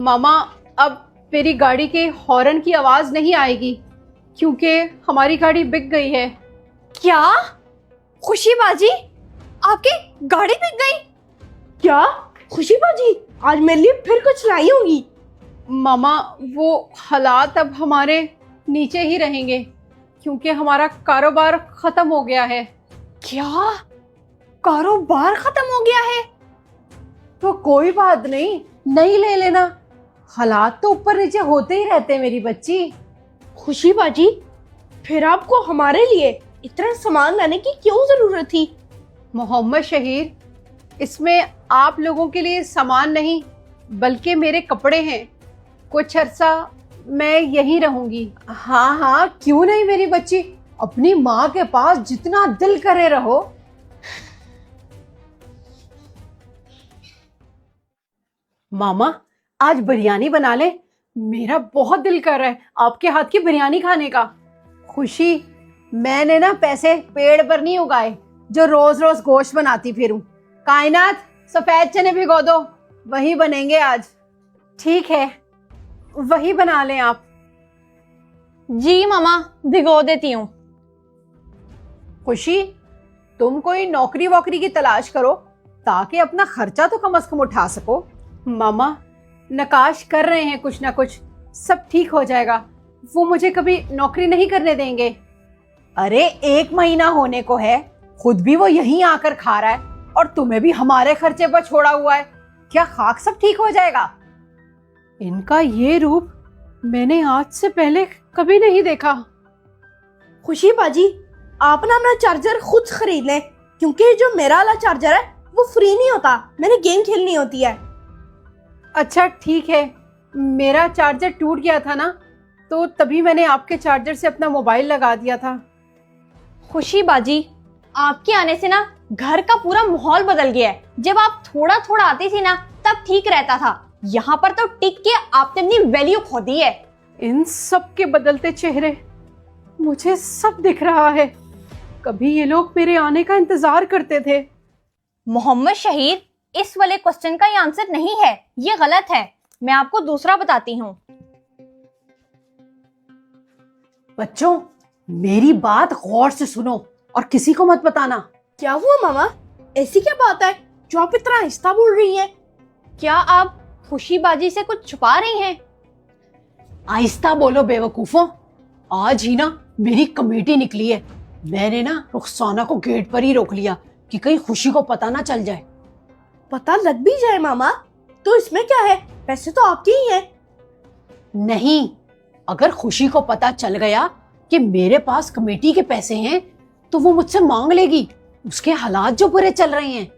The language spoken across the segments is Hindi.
मामा, अब मेरी गाड़ी के हॉर्न की आवाज नहीं आएगी क्योंकि हमारी गाड़ी बिक गई है। क्या? खुशी बाजी, आपकी गाड़ी बिक गई? क्या? खुशी बाजी आज मेरे लिए फिर कुछ लाई होगी। मामा, वो हालात अब हमारे नीचे ही रहेंगे क्योंकि हमारा कारोबार खत्म हो गया है। क्या? कारोबार खत्म हो गया है? तो कोई बात नहीं, नहीं ले लेना। हालात तो ऊपर नीचे होते ही रहते हैं मेरी बच्ची। खुशी बाजी, फिर आपको हमारे लिए इतना सामान लाने की क्यों जरूरत थी? मोहम्मद शहीर, इसमें आप लोगों के लिए सामान नहीं बल्कि मेरे कपड़े हैं। कुछ अरसा मैं यहीं रहूंगी। हाँ हाँ, क्यों नहीं मेरी बच्ची, अपनी माँ के पास जितना दिल करे रहो। मामा, आज बिरयानी बना ले, मेरा बहुत दिल कर रहा है आपके हाथ की बिरयानी खाने का। खुशी, मैंने ना पैसे पेड़ पर नहीं उगाए जो रोज रोज गोश्त बनाती फिरूं। कायनात, सफेद चने भिगो दो, वही बनेंगे आज। ठीक है, वही बना लें आप। जी मामा, भिगो देती हूँ। खुशी, तुम कोई नौकरी वोकरी की तलाश करो ताकि अपना खर्चा तो कम से कम उठा सको। मामा, नकाश कर रहे हैं कुछ ना कुछ, सब ठीक हो जाएगा। वो मुझे कभी नौकरी नहीं करने देंगे। अरे 1 महीना होने को है, खुद भी वो यहीं आकर खा रहा है और तुम्हें भी हमारे खर्चे पर छोड़ा हुआ है। क्या खाक सब ठीक हो जाएगा? इनका ये रूप मैंने आज से पहले कभी नहीं देखा। खुशी बाजी, आप ना अपना चार्जर खुद खरीद लें क्योंकि जो मेरा वाला चार्जर है वो फ्री नहीं होता, मैंने गेम खेलनी होती है। अच्छा ठीक है, मेरा चार्जर टूट गया था ना, तो तभी मैंने आपके चार्जर से अपना मोबाइल लगा दिया था। खुशी बाजी, आपके आने से ना घर का पूरा माहौल बदल गया है। जब आप थोड़ा थोड़ा आती थी ना तब ठीक रहता था, यहाँ पर तो टिक के आपने अपनी वैल्यू खो दी है। इन सब के बदलते चेहरे मुझे सब दिख रहा है। कभी ये लोग मेरे आने का इंतजार करते थे। मोहम्मद शहीर, इस वाले क्वेश्चन का ये आंसर नहीं है, ये गलत है। मैं आपको दूसरा बताती हूँ। बच्चों, मेरी बात गौर से सुनो और किसी को मत बताना। क्या हुआ मामा? ऐसी क्या बात है जो आप इतना आहिस्ता बोल रही हैं? क्या आप खुशी बाजी से कुछ छुपा रही हैं? आहिस्ता बोलो बेवकूफों। आज ही ना मेरी कमेटी निकली है। मैंने ना रुखसाना को गेट पर ही रोक लिया कि कहीं खुशी को पता ना चल जाए। पता लग भी जाए मामा तो इसमें क्या है, पैसे तो आपके ही हैं। नहीं, अगर खुशी को पता चल गया कि मेरे पास कमेटी के पैसे हैं तो वो मुझसे मांग लेगी। उसके हालात जो बुरे चल रहे हैं।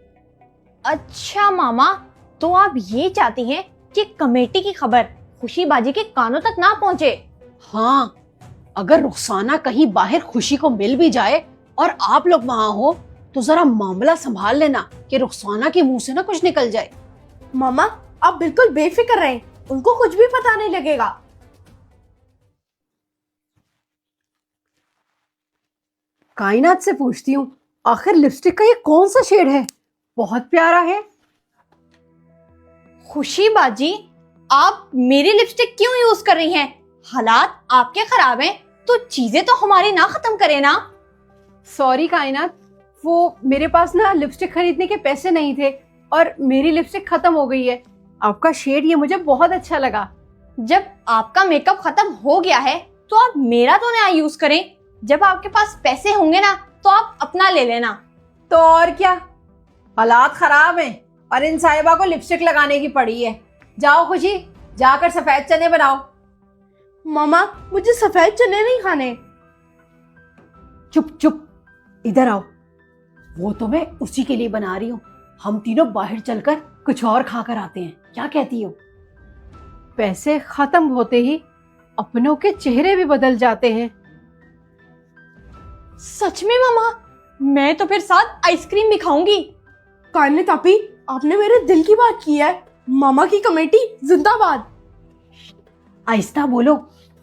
अच्छा मामा, तो आप ये चाहती हैं कि कमेटी की खबर खुशी बाजी के कानों तक ना पहुंचे? हाँ, अगर रुखसाना कहीं बाहर खुशी को मिल भी जाए और आप लोग वहां हो तो जरा मामला संभाल लेना कि रुखसाना के मुंह से ना कुछ निकल जाए। मामा, आप बिल्कुल बेफिक्र रहें, उनको कुछ भी पता नहीं लगेगा। कायनात से पूछती हूँ, आखिर लिपस्टिक का ये कौन सा शेड है? बहुत प्यारा है। खुशी बाजी, आप मेरी लिपस्टिक क्यों यूज कर रही हैं? हालात आपके खराब हैं तो चीजें तो हमारी ना खत्म करे ना। सॉरी कायनात, वो मेरे पास ना लिपस्टिक खरीदने के पैसे नहीं थे और मेरी लिपस्टिक खत्म हो गई है। आपका शेड ये मुझे बहुत अच्छा लगा। जब आपका मेकअप खत्म हो गया है तो आप मेरा तो ना यूज करें। जब आपके पास पैसे होंगे ना तो आप अपना ले लेना। तो और क्या, हालात खराब हैं और इन साहिबा को लिपस्टिक लगाने की पड़ी है। जाओ खुशी, जाकर सफेद चने बनाओ। मामा, मुझे सफेद चने नहीं खाने। चुप चुप, इधर आओ। वो तो मैं उसी के लिए बना रही हूँ। हम तीनों बाहर चलकर कुछ और खाकर आते हैं, क्या कहती हो? पैसे खत्म होते ही अपनों के चेहरे भी बदल जाते हैं। सच में मामा, मैं तो फिर साथ आइसक्रीम भी खाऊंगी। कायनात आपी, आपने मेरे दिल की बात की है। मामा की कमेटी जिंदाबाद। आहिस्ता बोलो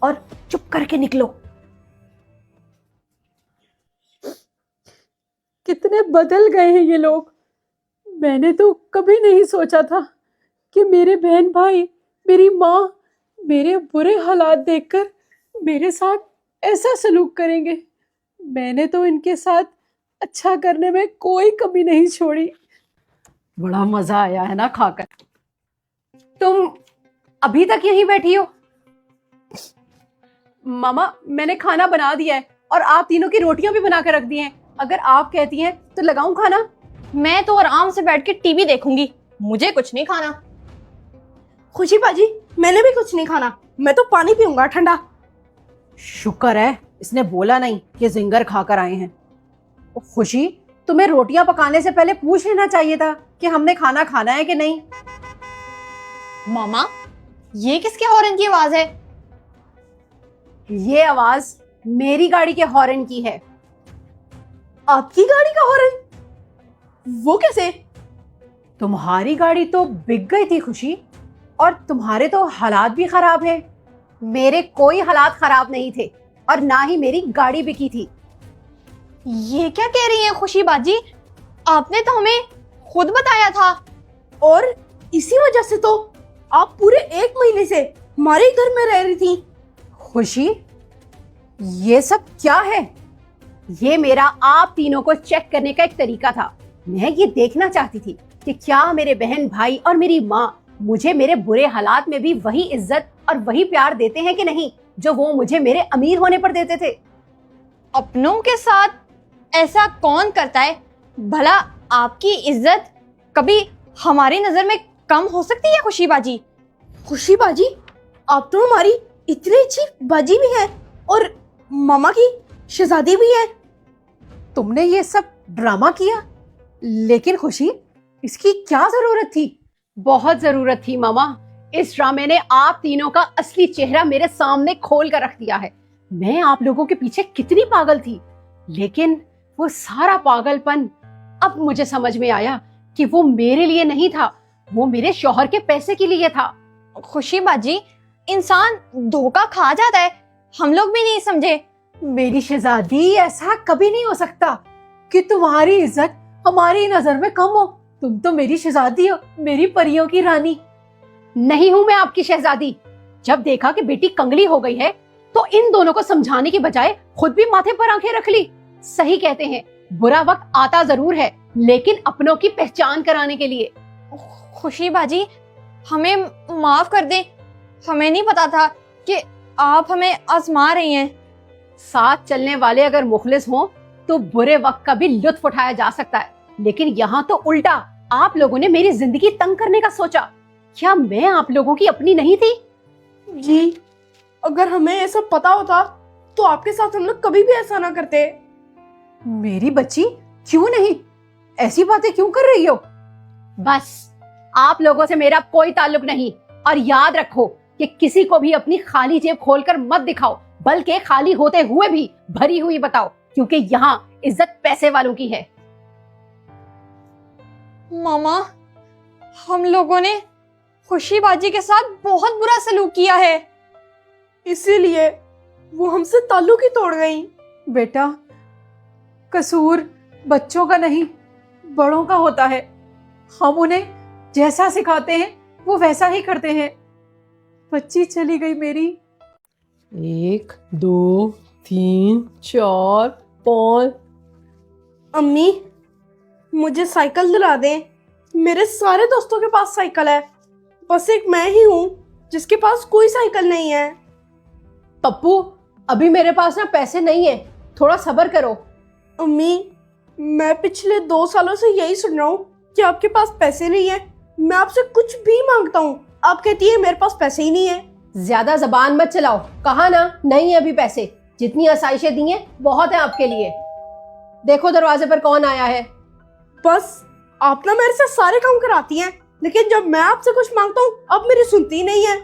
और चुप करके निकलो। कितने बदल गए हैं ये लोग। मैंने तो कभी नहीं सोचा था कि मेरे बहन भाई मेरी माँ मेरे बुरे हालात देखकर मेरे साथ ऐसा सलूक करेंगे। मैंने तो इनके साथ अच्छा करने में कोई कमी नहीं छोड़ी। बड़ा मजा आया है ना खाकर। तुम अभी तक यहीं बैठी हो? मामा, मैंने खाना बना दिया है और आप तीनों की रोटियां भी बना कर रख दी हैं। अगर आप कहती हैं तो लगाऊं खाना? मैं तो आराम से बैठ के टीवी देखूंगी, मुझे कुछ नहीं खाना। खुशी बाजी, मैंने भी कुछ नहीं खाना, मैं तो पानी पीऊंगा ठंडा। शुक्र है इसने बोला नहीं कि जिंगर खाकर आए हैं। ओ खुशी, तुम्हें रोटियां पकाने से पहले पूछ लेना चाहिए था कि हमने खाना खाना है कि नहीं। मामा, ये किसके हॉर्न की आवाज है? ये आवाज मेरी गाड़ी के हॉर्न की है। आपकी गाड़ी का हॉर्न? वो कैसे? तुम्हारी गाड़ी तो बिक गई थी खुशी, और तुम्हारे तो हालात भी खराब है। मेरे कोई हालात खराब नहीं थे और ना ही मेरी गाड़ी बिकी थी। ये क्या कह रही हैं खुशी बाजी? आपने तो हमें खुद बताया था। और इसी वजह से तो आप पूरे 1 महीने से हमारे ही घर में रह रही थी। खुशी, ये सब क्या है? ये मेरा आप तीनों को चेक करने का एक तरीका था। मैं ये देखना चाहती थी कि क्या मेरे बहन भाई और मेरी माँ मुझे मेरे बुरे हालात में भी वही इज्जत और वही प्यार देते हैं कि नहीं जो वो मुझे मेरे अमीर होने पर देते थे। अपनों के साथ ऐसा कौन करता है? भला आपकी इज्जत कभी हमारी नजर में कम हो सकती है खुशी बाजी? खुशी बाजी, आप तो हमारी इतनी अच्छी बाजी भी हैं और मामा की शहजादी भी है। तुमने ये सब ड्रामा किया, लेकिन खुशी इसकी क्या जरूरत थी? बहुत जरूरत थी मामा। इस ड्रामे ने आप तीनों का असली चेहरा मेरे सामने खोल कर रख दिया है। मैं आप लोगों के पीछे कितनी पागल थी, लेकिन वो सारा पागलपन अब मुझे समझ में आया कि वो मेरे लिए नहीं था, वो मेरे शौहर के पैसे के लिए था। खुशी बाजी, इंसान धोखा खा जाता है, हम लोग भी नहीं समझे। मेरी शहजादी, ऐसा कभी नहीं हो सकता कि तुम्हारी इज्जत हमारी नजर में कम हो। तुम तो मेरी शहजादी हो, मेरी परियों की रानी। नहीं हूं मैं आपकी शहजादी। जब देखा कि बेटी कंगली हो गई है तो इन दोनों को समझाने की बजाय खुद भी माथे पर आंखें रख ली। सही कहते हैं, बुरा वक्त आता जरूर है, लेकिन अपनों की पहचान कराने के लिए। खुशी बाजी, हमें माफ कर दें, हमें नहीं पता था कि आप हमें आजमा रही हैं। साथ चलने वाले अगर मुखलिस हों तो बुरे वक्त का भी लुत्फ उठाया जा सकता है, लेकिन यहाँ तो उल्टा। आप लोगों ने मेरी जिंदगी तंग करने का सोचा। क्या मैं आप लोगों की अपनी नहीं थी? जी, अगर हमें ऐसा पता होता तो आपके साथ हम लोग कभी भी ऐसा ना करते। मेरी बच्ची, क्यों नहीं? ऐसी बातें क्यों कर रही हो? बस, आप लोगों से मेरा कोई ताल्लुक नहीं। और याद रखो कि किसी को भी अपनी खाली जेब खोलकर मत दिखाओ, बल्कि खाली होते हुए भी भरी हुई बताओ, क्योंकि यहाँ इज्जत पैसे वालों की है। मामा, हम लोगों ने खुशी बाजी के साथ बहुत बुरा सलूक किया है, इसीलिए वो हमसे ताल्लुक ही तोड़ गई। बेटा, कसूर बच्चों का नहीं, बड़ों का होता है। हम उन्हें जैसा सिखाते हैं वो वैसा ही करते हैं। बच्ची चली गई मेरी। 1 2 3 4 5। अम्मी, मुझे साइकिल दिला दें। मेरे सारे दोस्तों के पास साइकिल है, बस एक मैं ही हूँ जिसके पास कोई साइकिल नहीं है। पप्पू, अभी मेरे पास ना पैसे नहीं है, थोड़ा सब्र करो। अम्मी, मैं पिछले 2 सालों से यही सुन रहा हूँ कि आपके पास पैसे नहीं है। मैं आपसे कुछ भी मांगता हूँ, आप कहती है मेरे पास पैसे ही नहीं है। ज्यादा जबान मत चलाओ, कहा ना नहीं है अभी पैसे। जितनी आसाइशें दी हैं बहुत है आपके लिए। देखो दरवाजे पर कौन आया है। बस, आप ना मेरे से सारे काम कराती हैं, लेकिन जब मैं आपसे कुछ मांगता हूँ आप मेरी सुनती ही नहीं है।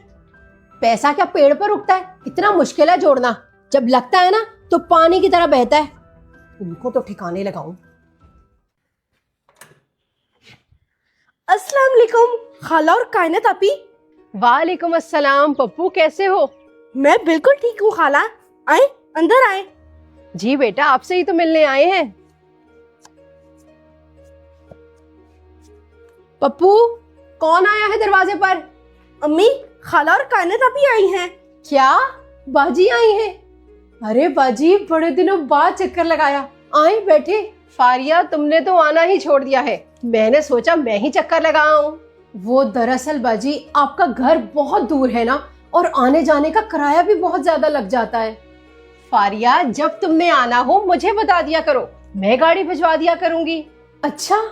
पैसा क्या पेड़ पर उगता है? इतना मुश्किल है जोड़ना। जब लगता है ना तो पानी की तरह बहता है। उनको तो ठिकाने लगाऊं। अस्सलाम वालेकुम खाला और कायनात आपी। वालेकुम अस्सलाम। पप्पू, कैसे हो? मैं बिल्कुल ठीक हूँ खाला, आए अंदर आए। जी बेटा, आपसे ही तो मिलने आए हैं। पप्पू, कौन आया है दरवाजे पर? अम्मी, खाला और कायनात अभी आई हैं। क्या बाजी आई हैं? अरे बाजी, बड़े दिनों बाद चक्कर लगाया, आए बैठे। फारिया, तुमने तो आना ही छोड़ दिया है, मैंने सोचा मैं ही चक्कर लगाऊं। वो दरअसल बाजी, आपका घर बहुत दूर है ना, और आने जाने का किराया भी बहुत ज्यादा लग जाता है। फारिया, जब तुमने आना हो मुझे बता दिया करो, मैं गाड़ी भिजवा दिया करूंगी। अच्छा,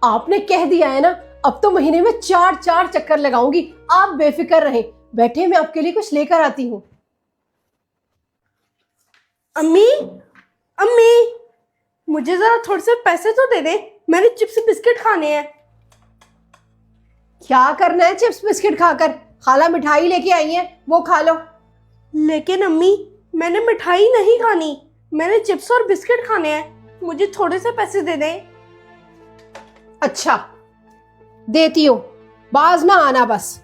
आपने कह दिया है ना, अब तो महीने में 4 चक्कर लगाऊंगी, आप बेफिक्र रहें। बैठे, मैं आपके लिए कुछ लेकर आती हूँ। अम्मी, अम्मी, मुझे जरा थोड़े से पैसे तो दे दे, मैंने चिप्स बिस्किट खाने हैं। क्या करना है चिप्स बिस्किट खाकर? खाला मिठाई लेके आई है, वो खा लो। लेकिन अम्मी, मैंने मिठाई नहीं खानी, मैंने चिप्स और बिस्किट खाने हैं, मुझे थोड़े से पैसे दे दें। अच्छा, देती हूँ, बाज ना आना बस।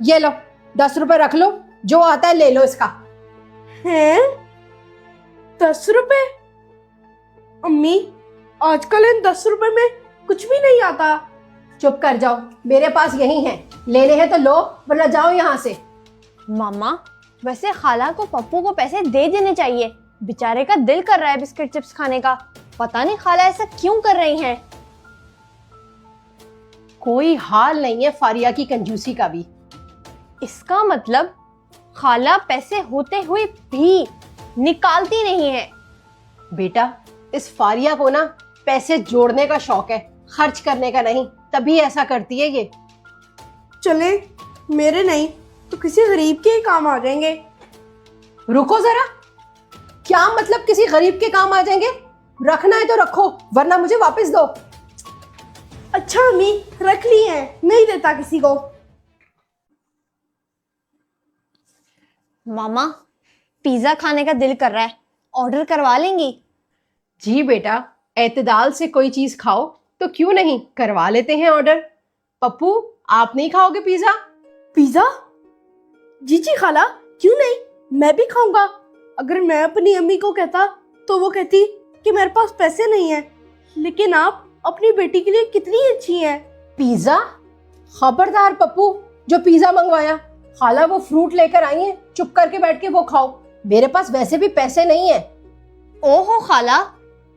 ये लो, 10 रुपए रख लो, जो आता है ले लो इसका। हैं? 10 रुपए? अम्मी, आजकल इन 10 रुपए में कुछ भी नहीं आता। चुप कर जाओ, मेरे पास यही है, लेने हैं तो लो, वरना जाओ यहाँ से। मामा, वैसे खाला को पप्पू को पैसे दे देने चाहिए, बेचारे का दिल कर रहा है बिस्किट चिप्स खाने का। पता नहीं खाला ऐसा क्यों कर रही हैं। कोई हाल नहीं है फारिया की कंजूसी का भी। इसका मतलब खाला पैसे होते हुए भी निकालती नहीं है। बेटा, इस फारिया को ना पैसे जोड़ने का शौक है, खर्च करने का नहीं, तभी ऐसा करती है ये। चले, मेरे नहीं तो किसी गरीब के ही काम आ जाएंगे। रुको जरा, क्या मतलब किसी गरीब के काम आ जाएंगे? रखना है तो रखो, वरना मुझे वापस दो। अच्छा अम्मी, रख ली है, नहीं देता किसी को। मामा, पिज्जा खाने का दिल कर रहा है, ऑर्डर करवा लेंगी? जी बेटा, एतदाल से कोई चीज खाओ तो क्यों नहीं, करवा लेते हैं ऑर्डर। पप्पू, आप नहीं खाओगे पिज्जा? पिज्जा? जी जी खाला, क्यों नहीं, मैं भी खाऊंगा। अगर मैं अपनी अम्मी को कहता तो वो कहती कि मेरे पास पैसे नहीं है, लेकिन आप अपनी बेटी के लिए कितनी अच्छी हैं। पिज्जा? खबरदार पप्पू, जो पिज्जा मंगवाया, खाला वो फ्रूट लेकर आई है, चुप करके बैठ के वो खाओ, मेरे पास वैसे भी पैसे नहीं है। ओहो खाला,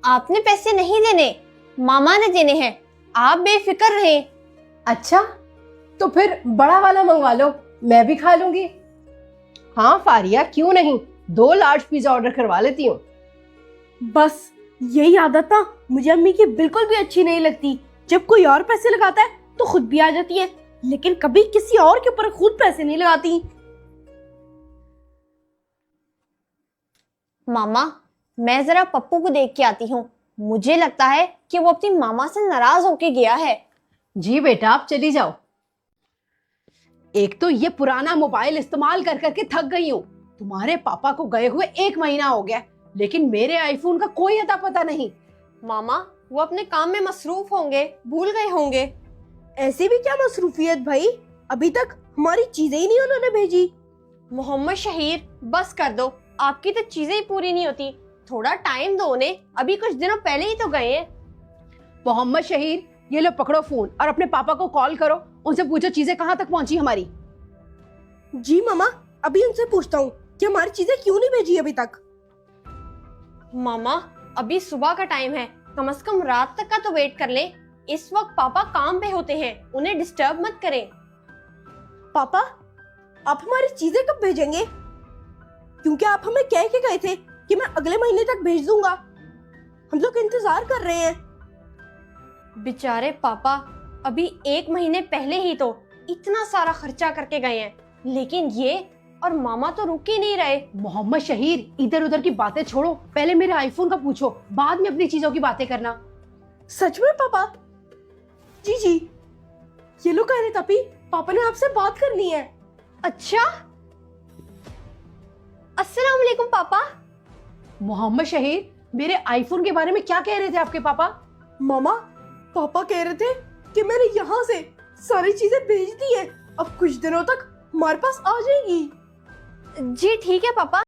आपने पैसे नहीं देने, मामा ने देने हैं, आप बेफिक्र रहें। अच्छा, तो फिर बड़ा वाला मंगवा लो, मैं भी खा लूंगी। हाँ फारिया, क्यों नहीं, 2 लार्ज पिज्जा ऑर्डर करवा लेती हूँ। बस यही आदत ना मुझे अम्मी की बिल्कुल भी अच्छी नहीं लगती। जब कोई और पैसे लगाता है तो खुद भी आ जाती है, लेकिन कभी किसी और के ऊपर खुद पैसे नहीं लगाती। मामा, मैं जरा पप्पू को देख के आती हूँ, मुझे लगता है कि वो अपनी मामा से नाराज होके गया है। जी बेटा, आप चली जाओ। एक तो ये पुराना मोबाइल इस्तेमाल कर करके थक गई हूँ। तुम्हारे पापा को गए हुए 1 महीना हो गया, लेकिन मेरे आईफोन का कोई अता पता नहीं। मामा, वो अपने काम में मसरूफ होंगे, भूल गए होंगे। ऐसी भी क्या मसरूफियत भाई, अभी तक हमारी चीजें ही नहीं उन्होंने भेजी। मोहम्मद शहीर, बस कर दो, आपकी तो चीजें ही पूरी नहीं होती, थोड़ा टाइम दो उन्हें, अभी कुछ दिनों पहले ही तो गए हैं। मोहम्मद शहीर, ये लो पकड़ो फोन और अपने पापा को कॉल करो, उनसे पूछो चीजें कहाँ तक पहुंची हमारी। जी मामा, अभी उनसे पूछता हूँ कि हमारी चीजें क्यों नहीं भेजी अभी तक। मामा, अभी सुबह का टाइम है, कम से कम रात तक का तो वेट कर ले। इस वक्त पापा काम पे होते हैं, उन्हें डिस्टर्ब मत करें। पापा, आप हमारी चीजें कब भेजेंगे? क्योंकि आप हमें कह के गए थे कि मैं अगले महीने तक भेज दूंगा। हम लोग इंतजार कर रहे हैं। बेचारे पापा, अभी 1 महीने पहले ही तो इतना सारा खर्चा करके गए हैं, लेकिन ये और मामा तो रुक ही नहीं रहे। मोहम्मद शहीर, इधर उधर की बातें छोड़ो, पहले मेरे आईफोन का पूछो, बाद में अपनी चीजों की बातें करना। सच में पापा? जी जी, ये लोग कह रहे तभी पापा ने आपसे बात करनी है। अच्छा, अस्सलाम वालेकुम पापा। मोहम्मद शहीर, मेरे आईफोन के बारे में क्या कह रहे थे आपके पापा? मामा, पापा कह रहे थे कि मैंने यहाँ से सारी चीजें भेज दी है, अब कुछ दिनों तक हमारे पास आ जाएगी। जी ठीक है पापा,